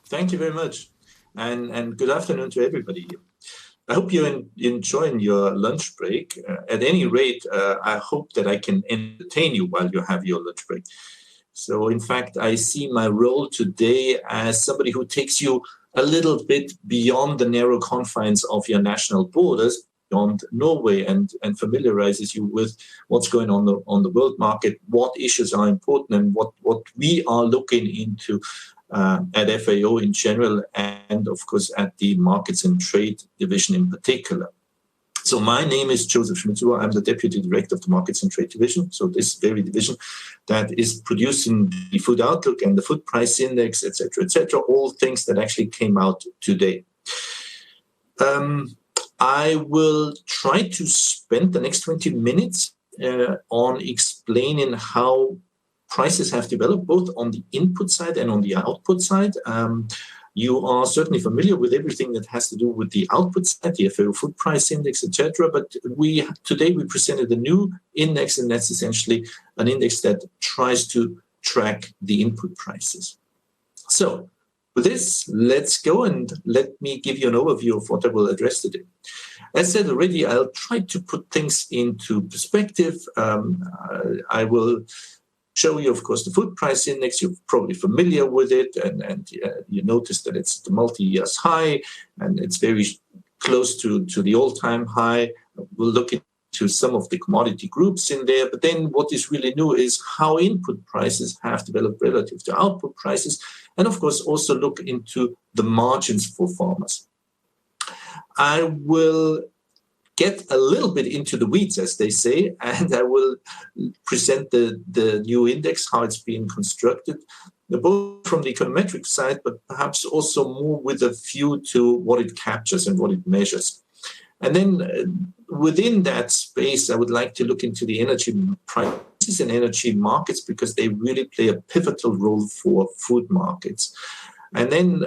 Thank you very much. And good afternoon to everybody. I hope you're enjoying your lunch break. At any rate, I hope that I can entertain you while you have your lunch break. So, in fact, I see my role today as somebody who takes you a little bit beyond the narrow confines of your national borders, beyond Norway, and familiarizes you with what's going on the world market, what issues are important, and what we are looking into at FAO in general, and of course at the Markets and Trade Division in particular. So my name is Josef Schmidhuber. I'm the Deputy Director of the Markets and Trade Division. So this very division that is producing the Food Outlook and the Food Price Index, etc., all things that actually came out today. I will try to spend the next 20 minutes on explaining how prices have developed, both on the input side and on the output side. You are certainly familiar with everything that has to do with the output side, the FAO Food Price Index, etc. But today we presented a new index, and that's essentially an index that tries to track the input prices. So with this, let's go and let me give you an overview of what I will address today. As said already, I'll try to put things into perspective. I will show you, of course, the food price index. You're probably familiar with it, and you notice that it's the multi-years high, and it's very close to the all-time high. We'll look into some of the commodity groups in there, but then what is really new is how input prices have developed relative to output prices, and of course also look into the margins for farmers. I will get a little bit into the weeds, as they say, and I will present the new index, how it's being constructed, both from the econometric side, but perhaps also more with a view to what it captures and what it measures. And then within that space, I would like to look into the energy prices and energy markets, because they really play a pivotal role for food markets. And then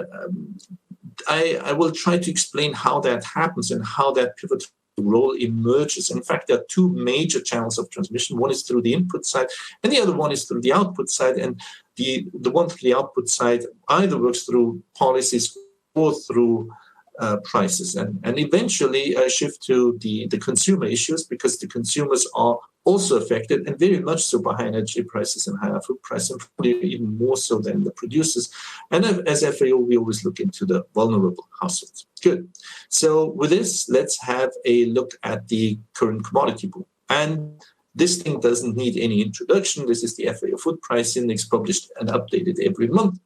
I will try to explain how that happens and how that pivotal role emerges. In fact, there are two major channels of transmission. One is through the input side, and the other one is through the output side. And the one through the output side either works through policies or through prices, and eventually shift to the consumer issues, because the consumers are also affected, and very much so, by high energy prices and higher food prices, and probably even more so than the producers. And as FAO, we always look into the vulnerable households. Good. So with this, let's have a look at the current commodity boom. And this thing doesn't need any introduction. This is the FAO Food Price Index, published and updated every month.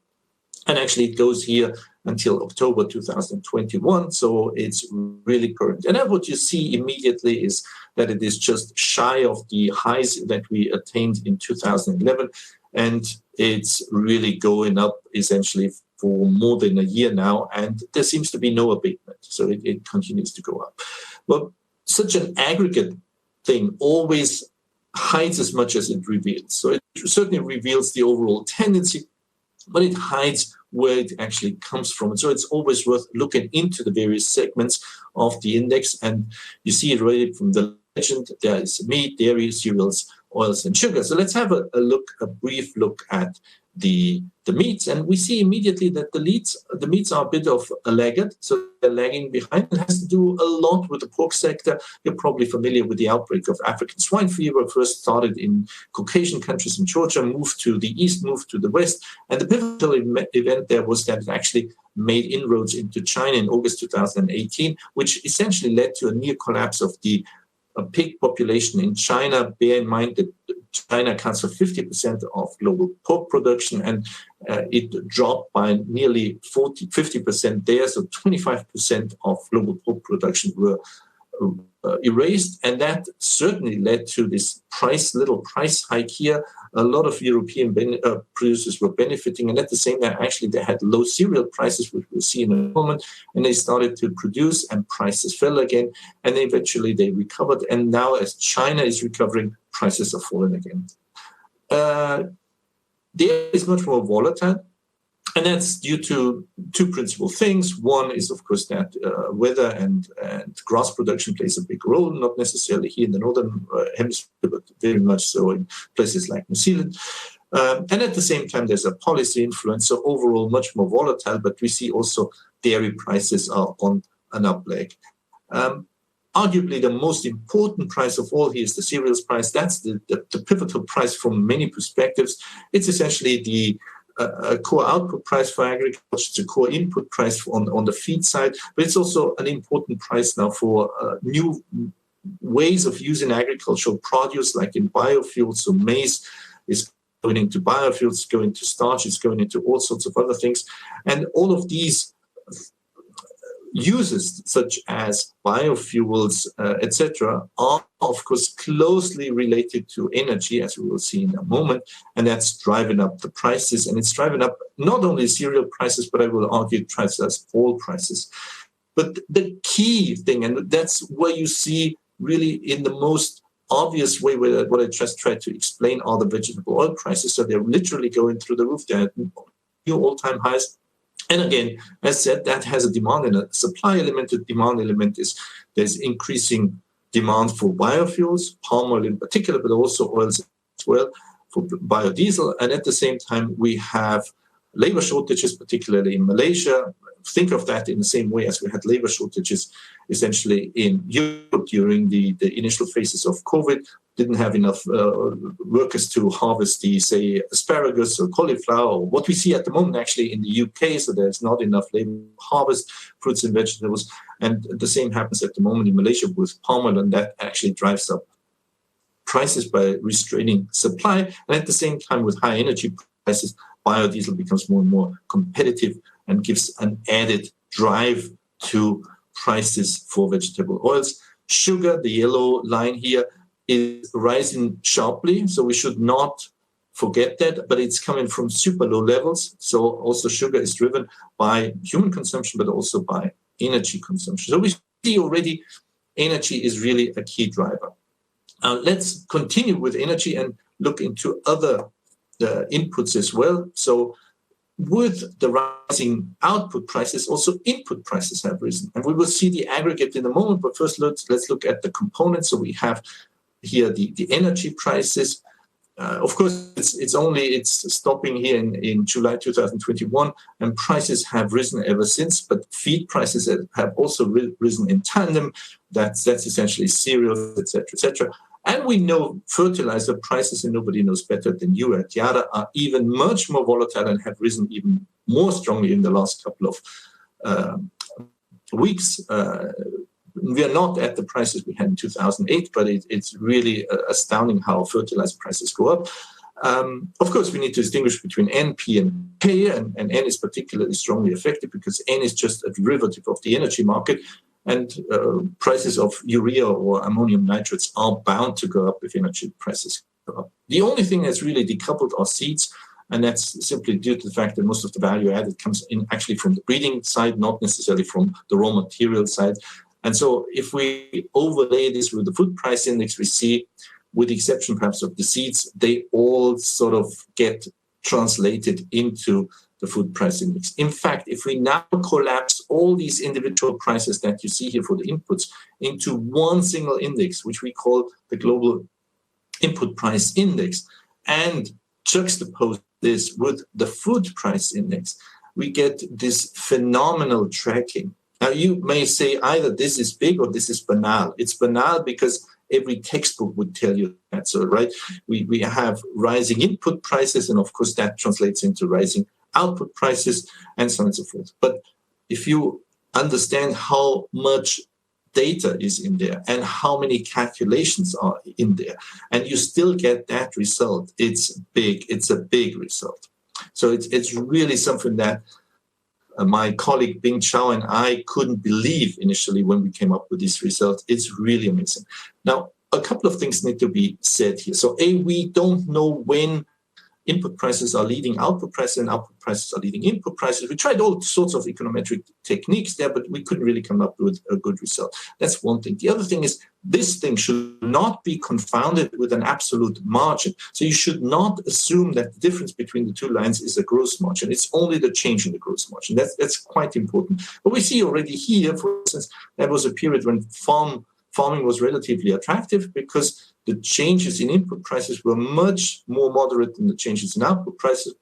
And actually it goes here until October 2021, so it's really current. And then what you see immediately is that it is just shy of the highs that we attained in 2011, and it's really going up essentially for more than a year now, and there seems to be no abatement, so it continues to go up. But such an aggregate thing always hides as much as it reveals. So it certainly reveals the overall tendency, but it hides where it actually comes from. And so it's always worth looking into the various segments of the index. And you see it already from the legend. There is meat, dairy, cereals, oils, and sugar. So let's have a brief look at the meats. And we see immediately that the meats are a bit of a laggard. So they're lagging behind. It has to do a lot with the pork sector. You're probably familiar with the outbreak of African swine fever. First started in Caucasian countries in Georgia, moved to the east, moved to the west. And the pivotal event there was that it actually made inroads into China in August 2018, which essentially led to a near collapse of the pig population in China. Bear in mind that China accounts for 50% of global pork production, and it dropped by nearly 50% there. So 25% of global pork production were erased, and that certainly led to this little price hike here. A lot of European producers were benefiting, and at the same time, actually, they had low cereal prices, which we'll see in a moment, and they started to produce, and prices fell again, and eventually they recovered. And now, as China is recovering, prices are falling again. There is much more volatile, and that's due to two principal things. One is, of course, that weather and grass production plays a big role, not necessarily here in the northern hemisphere, but very much so in places like New Zealand. And at the same time, there's a policy influence. So overall, much more volatile. But we see also dairy prices are on an up leg. Arguably, the most important price of all here is the cereals price. That's the pivotal price from many perspectives. It's essentially the core output price for agriculture. It's a core input price on the feed side. But it's also an important price now for new ways of using agricultural produce, like in biofuels. So maize is going into biofuels, going into starch, it's going into all sorts of other things. And all of these uses, such as biofuels, etc., are, of course, closely related to energy, as we will see in a moment, and that's driving up the prices. And it's driving up not only cereal prices, but I will argue it drives up all prices. But the key thing, and that's where you see really in the most obvious way, what I just tried to explain, are the vegetable oil prices. So they're literally going through the roof. They're at new all-time highs. And again, as said, that has a demand and a supply element. The demand element is there's increasing demand for biofuels, palm oil in particular, but also oils as well, for biodiesel. And at the same time, we have labor shortages, particularly in Malaysia. Think of that in the same way as we had labor shortages essentially in Europe during the initial phases of COVID. Didn't have enough workers to harvest the, say, asparagus or cauliflower, or what we see at the moment actually in the UK. So there's not enough labor to harvest fruits and vegetables. And the same happens at the moment in Malaysia with palm oil, and that actually drives up prices by restraining supply. And at the same time, with high energy prices, biodiesel becomes more and more competitive and gives an added drive to prices for vegetable oils. Sugar, the yellow line here, is rising sharply, so we should not forget that, but it's coming from super low levels. So also sugar is driven by human consumption, but also by energy consumption. So we see already energy is really a key driver. Let's continue with energy and look into other inputs as well. So with the rising output prices, also input prices have risen. And we will see the aggregate in a moment, but first let's look at the components. So we have here the energy prices. Of course, it's stopping here in July 2021, and prices have risen ever since, but feed prices have also risen in tandem. That's essentially cereals, etc., etc. And we know fertilizer prices, and nobody knows better than you at Yara, are even much more volatile and have risen even more strongly in the last couple of weeks. We are not at the prices we had in 2008, but it's really astounding how fertilizer prices go up. Of course, we need to distinguish between N, P, and K, and N is particularly strongly affected because N is just a derivative of the energy market. And prices of urea or ammonium nitrates are bound to go up if energy prices go up. The only thing that's really decoupled are seeds, and that's simply due to the fact that most of the value added comes in actually from the breeding side, not necessarily from the raw material side. And so if we overlay this with the food price index, we see, with the exception perhaps of the seeds, they all sort of get translated into the food price index. In fact, if we now collapse all these individual prices that you see here for the inputs into one single index, which we call the global input price index, and juxtapose this with the food price index, we get this phenomenal tracking. Now, you may say either this is big or this is banal. It's banal because every textbook would tell you that. So, right, we have rising input prices, and of course that translates into rising output prices, and so on and so forth. But if you understand how much data is in there and how many calculations are in there, and you still get that result, it's big. It's a big result. So it's really something that my colleague Bing Chao and I couldn't believe initially when we came up with this result. It's really amazing. Now, a couple of things need to be said here. So, we don't know when input prices are leading output prices and output prices are leading input prices. We tried all sorts of econometric techniques there, but we couldn't really come up with a good result. That's one thing. The other thing is this thing should not be confounded with an absolute margin. So you should not assume that the difference between the two lines is a gross margin. It's only the change in the gross margin. That's quite important. But we see already here, for instance, there was a period when farming was relatively attractive because the changes in input prices were much more moderate than the changes in output prices.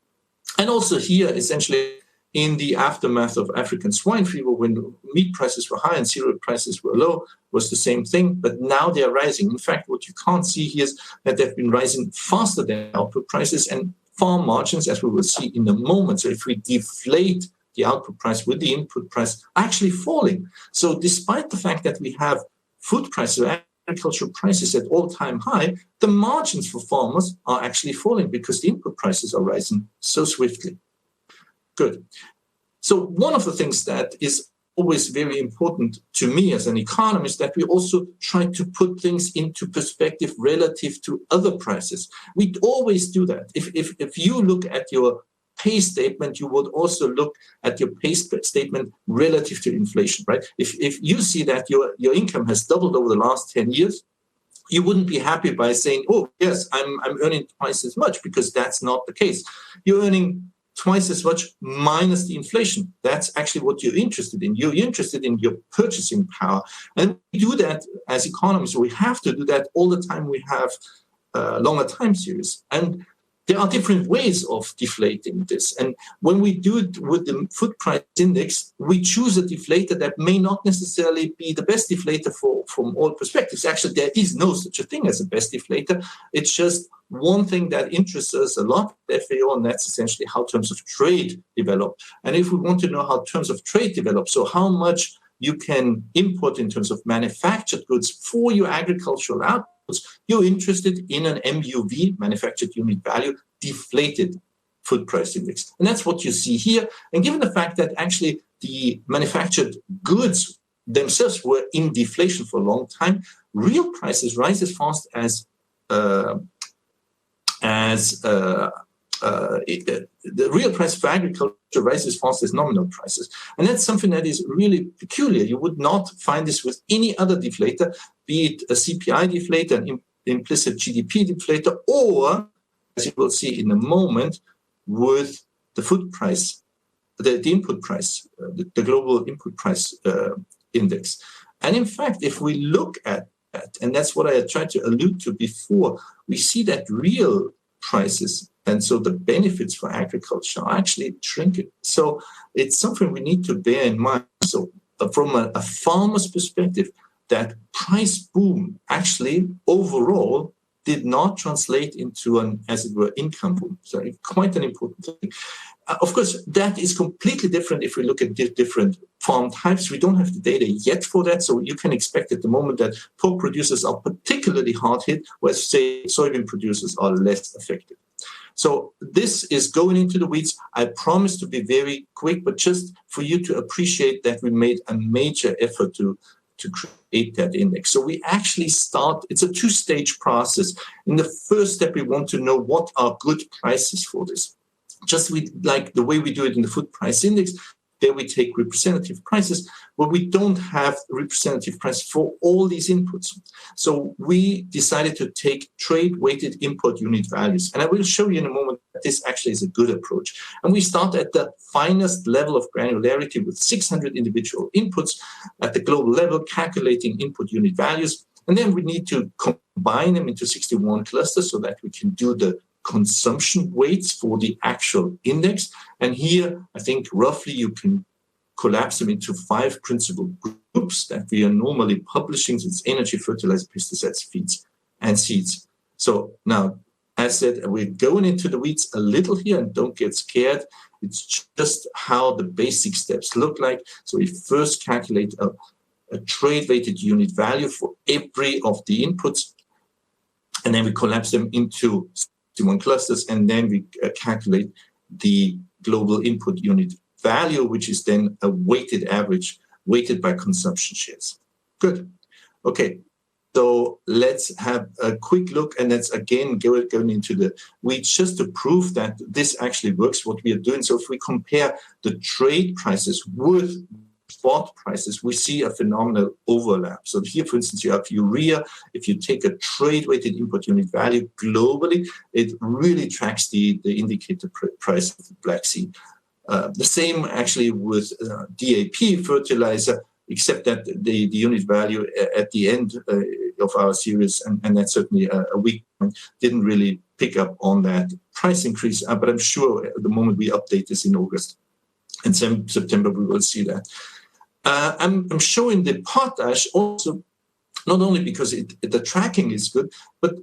And also here, essentially, in the aftermath of African swine fever, when meat prices were high and cereal prices were low, was the same thing, but now they are rising. In fact, what you can't see here is that they've been rising faster than output prices, and farm margins, as we will see in a moment. So if we deflate the output price with the input price, are actually falling. So despite the fact that we have food prices, agricultural prices at all-time high, the margins for farmers are actually falling because the input prices are rising so swiftly. Good. So one of the things that is always very important to me as an economist, that we also try to put things into perspective relative to other prices. We always do that. If you look at your pay statement, you would also look at your pay statement relative to inflation, right? If you see that your income has doubled over the last 10 years, you wouldn't be happy by saying, oh, yes, I'm earning twice as much, because that's not the case. You're earning twice as much minus the inflation. That's actually what you're interested in. You're interested in your purchasing power. And we do that as economists. We have to do that all the time. We have longer time series. And there are different ways of deflating this. And when we do it with the food price index, we choose a deflator that may not necessarily be the best deflator from all perspectives. Actually, there is no such a thing as a best deflator. It's just one thing that interests us a lot at FAO, and that's essentially how terms of trade develop. And if we want to know how terms of trade develop, so how much you can import in terms of manufactured goods for your agricultural outputs, you're interested in an MUV, manufactured unit value, deflated food price index. And that's what you see here. And given the fact that actually the manufactured goods themselves were in deflation for a long time, real prices rise as fast as the real price for agriculture rises as fast as nominal prices. And that's something that is really peculiar. You would not find this with any other deflator, be it a CPI deflator, an implicit GDP deflator, or, as you will see in a moment, with the food price, the input price, the global input price index. And in fact, if we look at that, and that's what I had tried to allude to before, we see that real prices, and so the benefits for agriculture, are actually shrinking. So it's something we need to bear in mind. So from a farmer's perspective, that price boom actually overall did not translate into an, as it were, income boom. So quite an important thing. Of course, that is completely different if we look at different farm types. We don't have the data yet for that, so you can expect at the moment that pork producers are particularly hard hit, whereas, say, soybean producers are less affected. So this is going into the weeds. I promise to be very quick, but just for you to appreciate that we made a major effort to create that index. So we actually start, it's a two-stage process. In the first step, we want to know what are good prices for this. Just like the way we do it in the food price index, there we take representative prices, but we don't have representative prices for all these inputs. So we decided to take trade-weighted import unit values. And I will show you in a moment that this actually is a good approach. And we start at the finest level of granularity with 600 individual inputs at the global level, calculating input unit values. And then we need to combine them into 61 clusters so that we can do the consumption weights for the actual index. And here, I think roughly you can collapse them into 5 principal groups that we are normally publishing. So it's energy, fertilizer, pesticides, feeds, and seeds. So now, as said, we're going into the weeds a little here, and don't get scared. It's just how the basic steps look like. So we first calculate a trade-weighted unit value for every of the inputs, and then we collapse them into 61 clusters, and then we calculate the global input unit value, which is then a weighted average, weighted by consumption shares. Good. Okay, so let's have a quick look, and let's again going into the weeds just to prove that this actually works, what we are doing. So if we compare the trade prices with spot prices, we see a phenomenal overlap. So here, for instance, you have urea. If you take a trade-weighted input unit value globally, it really tracks the indicator price of the Black Sea. The same actually with DAP fertilizer, except that the unit value at the end of our series, and that's certainly a weak point, didn't really pick up on that price increase. But I'm sure at the moment we update this in August and September, we will see that. I'm showing the potash also, not only because the tracking is good, but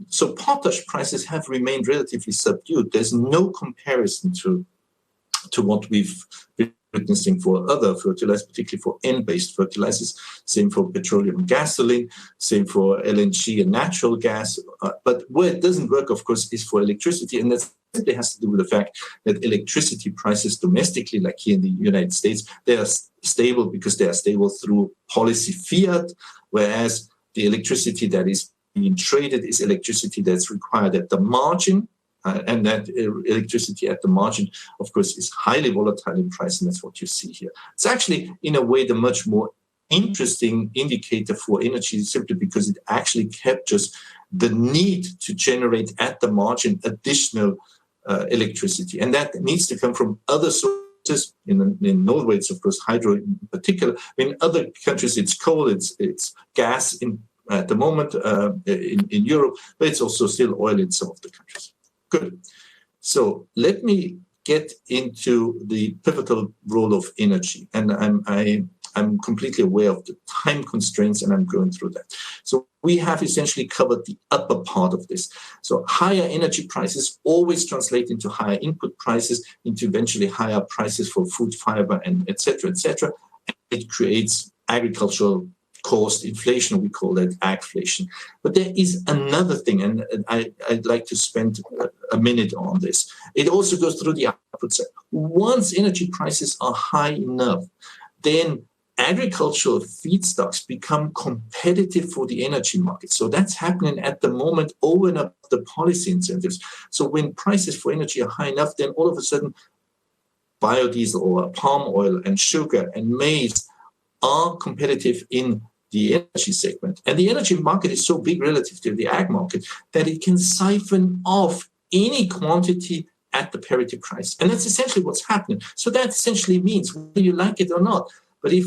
so potash prices have remained relatively subdued. There's no comparison to what we've been witnessing for other fertilizers, particularly for N-based fertilizers. Same for petroleum and gasoline, same for LNG and natural gas. But where it doesn't work, of course, is for electricity. And that simply has to do with the fact that electricity prices domestically, like here in the United States, they are stable because they are stable through policy fiat, whereas the electricity that is being traded is electricity that's required at the margin. And that electricity at the margin, of course, is highly volatile in price, and that's what you see here. It's actually, in a way, the much more interesting indicator for energy, simply because it actually captures the need to generate at the margin additional electricity. And that needs to come from other sources. In Norway, it's, of course, hydro in particular. In other countries, it's coal, it's gas at the moment in Europe, but it's also still oil in some of the countries. Good. So let me get into the pivotal role of energy. And I'm completely aware of the time constraints, and I'm going through that. So we have essentially covered the upper part of this. So higher energy prices always translate into higher input prices, into eventually higher prices for food, fiber, and et cetera, et cetera. And it creates agricultural cost inflation, we call that agflation. But there is another thing, and I'd like to spend a minute on this. It also goes through the output side. Once energy prices are high enough, then agricultural feedstocks become competitive for the energy market. So that's happening at the moment over and above the policy incentives. So when prices for energy are high enough, then all of a sudden biodiesel or palm oil and sugar and maize are competitive in the energy segment. And the energy market is so big relative to the ag market that it can siphon off any quantity at the parity price. And that's essentially what's happening. So that essentially means, whether you like it or not, but if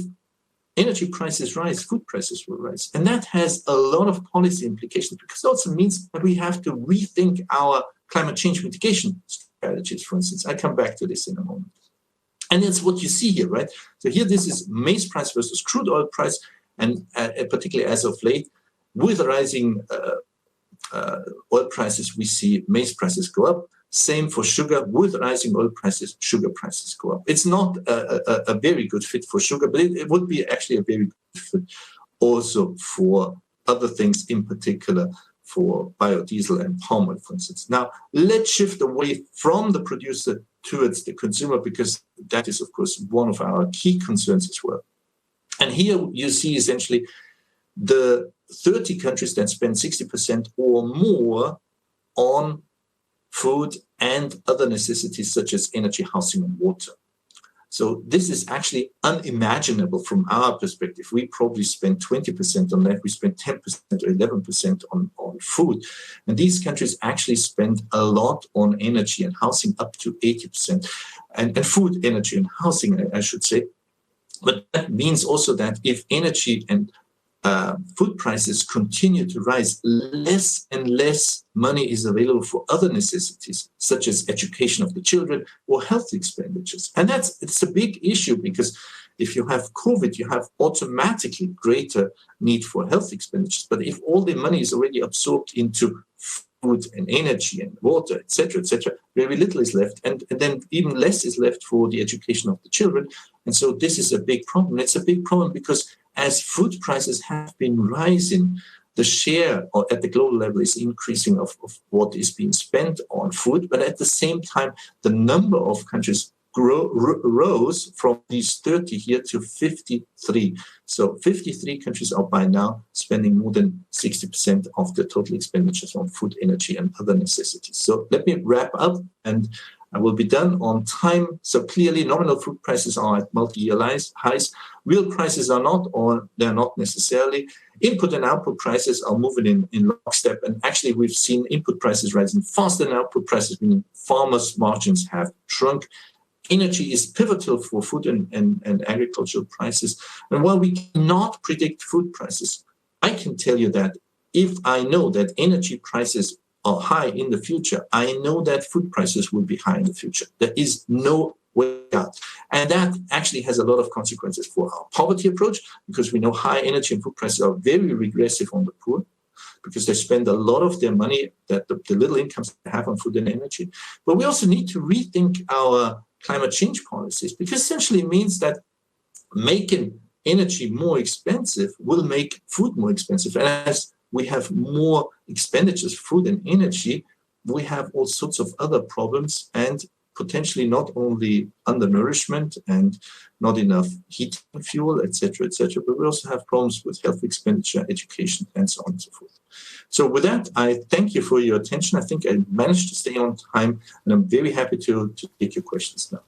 energy prices rise, food prices will rise. And that has a lot of policy implications, because it also means that we have to rethink our climate change mitigation strategies, for instance. I come back to this in a moment. And that's what you see here, right? So here, this is maize price versus crude oil price. And particularly as of late, with rising oil prices, we see maize prices go up. Same for sugar. With rising oil prices, sugar prices go up. It's not a very good fit for sugar, but it would be actually a very good fit also for other things, in particular for biodiesel and palm oil, for instance. Now, let's shift away from the producer towards the consumer, because that is, of course, one of our key concerns as well. And here you see essentially the 30 countries that spend 60% or more on food and other necessities such as energy, housing, and water. So this is actually unimaginable from our perspective. We probably spend 20% on that. We spend 10% or 11% on food. And these countries actually spend a lot on energy and housing, up to 80%. And food, energy, and housing, I should say. But that means also that if energy and food prices continue to rise, less and less money is available for other necessities, such as education of the children or health expenditures. And it's a big issue, because if you have COVID, you have automatically greater need for health expenditures. But if all the money is already absorbed into food and energy and water, et cetera, very little is left. And then even less is left for the education of the children. And so this is a big problem. It's a big problem because as food prices have been rising, the share at the global level is increasing of what is being spent on food. But at the same time, the number of countries rose from these 30 here to 53. So 53 countries are by now spending more than 60% of the total expenditures on food, energy, and other necessities. So let me wrap up, and I will be done on time. So clearly, nominal food prices are at multi-year highs. Real prices are not, or they're not necessarily. Input and output prices are moving in lockstep. And actually, we've seen input prices rising faster than output prices, meaning farmers' margins have shrunk. Energy is pivotal for food and agricultural prices. And while we cannot predict food prices, I can tell you that if I know that energy prices are high in the future, I know that food prices will be high in the future. There is no way out. And that actually has a lot of consequences for our poverty approach, because we know high energy and food prices are very regressive on the poor, because they spend a lot of their money that the little incomes they have on food and energy. But we also need to rethink our climate change policies, because essentially it means that making energy more expensive will make food more expensive. And as we have more expenditures for food and energy, we have all sorts of other problems, and potentially not only undernourishment and not enough heating fuel, etc., but we also have problems with health expenditure, education, and so on and so forth. So with that, I thank you for your attention. I think I managed to stay on time, and I'm very happy to take your questions now.